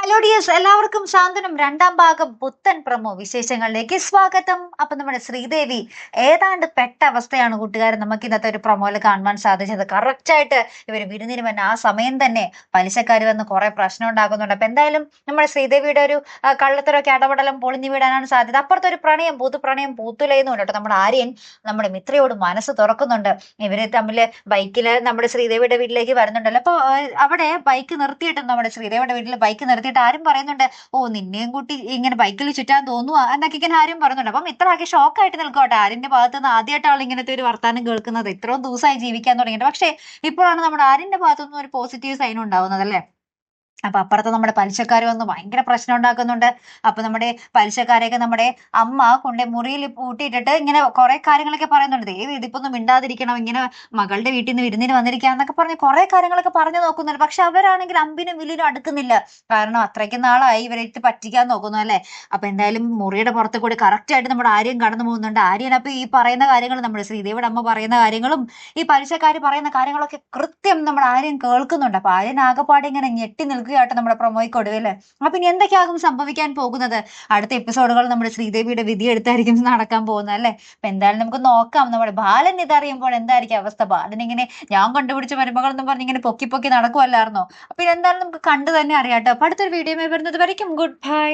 Hello dears, എല്ലാവർക്കും സാന്ത്വനം രണ്ടാം ഭാഗം പുത്തൻ പ്രമോ വിശേഷങ്ങളിലേക്ക് സ്വാഗതം. അപ്പൊ നമ്മുടെ ശ്രീദേവി ഏതാണ്ട് പെട്ട അവസ്ഥയാണ് കൂട്ടുകാരൻ നമുക്ക് ഇന്നത്തെ ഒരു പ്രൊമോയിൽ കാണുവാൻ സാധിച്ചത്. കറക്റ്റ് ആയിട്ട് ഇവർ വിരുന്നിന് വന്ന ആ സമയം തന്നെ പലിശക്കാർ വന്ന് കുറെ പ്രശ്നം ഉണ്ടാക്കുന്നുണ്ട്. അപ്പൊ എന്തായാലും നമ്മുടെ ശ്രീദേവിയുടെ ഒരു കള്ളത്തരൊക്കെ ഇടപെടലും പൊളിഞ്ഞു വീടാനാണ് സാധ്യത. അപ്പുറത്തെ ഒരു പ്രണയം പൂത്തുലയുന്നുണ്ട് കേട്ടോ. നമ്മുടെ ആര്യൻ നമ്മുടെ മിത്രയോട് മനസ്സ് തുറക്കുന്നുണ്ട്. ഇവര് തമ്മില് ബൈക്കില് നമ്മുടെ ശ്രീദേവിയുടെ വീട്ടിലേക്ക് വരുന്നുണ്ടല്ലോ. അപ്പൊ അവിടെ ബൈക്ക് നിർത്തിയിട്ട് നമ്മുടെ ശ്രീദേവിയുടെ വീട്ടിൽ ബൈക്ക് നിർത്തിയിട്ട് ആരും പറയുന്നുണ്ട്, ഓ നിന്നെയും കൂട്ടി ഇങ്ങനെ ബൈക്കിൽ ചുറ്റാൻ തോന്നുവാ എന്നൊക്കെ ഇങ്ങനെ ആരും പറയുന്നുണ്ട്. അപ്പം ഇത്ര ആകെ ഷോക്കായിട്ട് നിൽക്കോട്ടെ. ആര്യന്റെ ഭാഗത്ത് നിന്ന് ആദ്യമായിട്ടാണ് ഇങ്ങനത്തെ ഒരു വർത്താനം കേൾക്കുന്നത്. ഇത്രയും ദിവസമായി ജീവിക്കാൻ തുടങ്ങിയിട്ട്. പക്ഷേ ഇപ്പോഴാണ് നമ്മുടെ ആര്യന്റെ ഭാഗത്തുനിന്ന് ഒരു പോസിറ്റീവ് സൈൻ ഉണ്ടാവുന്നത് അല്ലേ. അപ്പൊ അപ്പുറത്ത് നമ്മുടെ പലിശക്കാർ വന്ന് ഭയങ്കര പ്രശ്നം ഉണ്ടാക്കുന്നുണ്ട്. അപ്പൊ നമ്മുടെ പലിശക്കാരെയൊക്കെ നമ്മുടെ അമ്മ കൊണ്ട് മുറിയിൽ പൂട്ടിയിട്ടിട്ട് ഇങ്ങനെ കുറെ കാര്യങ്ങളൊക്കെ പറയുന്നുണ്ട്. ദൈവം ഇതിപ്പൊന്നും മിണ്ടാതിരിക്കണം, ഇങ്ങനെ മകളുടെ വീട്ടിൽ നിന്ന് വിരുന്നിന് വന്നിരിക്കാന്നൊക്കെ പറഞ്ഞ് കുറെ കാര്യങ്ങളൊക്കെ പറഞ്ഞു നോക്കുന്നുണ്ട്. പക്ഷെ അവരാണെങ്കിൽ അമ്പിനും വില്ലിനും അടുക്കുന്നില്ല. കാരണം അത്രയ്ക്കും നാളായി ഇവരെ ഇട്ട് പറ്റിക്കാൻ നോക്കുന്നു അല്ലെ. അപ്പൊ എന്തായാലും മുറിയുടെ പുറത്ത് കൂടി കറക്റ്റ് ആയിട്ട് നമ്മുടെ ആര്യൻ കടന്നു പോകുന്നുണ്ട്. ആര്യൻ അപ്പൊ ഈ പറയുന്ന കാര്യങ്ങൾ, നമ്മുടെ ശ്രീദേവിയുടെ അമ്മ പറയുന്ന കാര്യങ്ങളും ഈ പലിശക്കാർ പറയുന്ന കാര്യങ്ങളൊക്കെ കൃത്യം നമ്മുടെ ആര്യൻ കേൾക്കുന്നുണ്ട്. അപ്പൊ ആര്യൻ ആകെപ്പാടെ ഇങ്ങനെ ഞെട്ടി നിൽക്കുകയായിട്ട് നമ്മുടെ പ്രൊമോയ്ക്ക് ഒടുവില്. അപ്പൊ ഇനി എന്തൊക്കെയാകും സംഭവിക്കാൻ പോകുന്നത്? അടുത്ത എപ്പിസോഡുകൾ നമ്മുടെ ശ്രീദേവിയുടെ വിധി എടുത്തായിരിക്കും നടക്കാൻ പോകുന്നത് അല്ലെ. അപ്പൊ എന്തായാലും നമുക്ക് നോക്കാം. നമ്മുടെ ബാലൻ ഇതറിയുമ്പോൾ എന്തായിരിക്കും അവസ്ഥ? ബാലൻ ഇങ്ങനെ ഞാൻ കണ്ടുപിടിച്ച മരുമകൾ എന്നും പറഞ്ഞ് ഇങ്ങനെ പൊക്കി പൊക്കി നടക്കുമല്ലായിരുന്നോ. അപ്പൊ ഇതെന്തായാലും നമുക്ക് കണ്ടു തന്നെ അറിയാട്ടോ. അപ്പൊ അടുത്തൊരു വീഡിയോ വരുന്നത് വരയ്ക്കും ഗുഡ് ബൈ.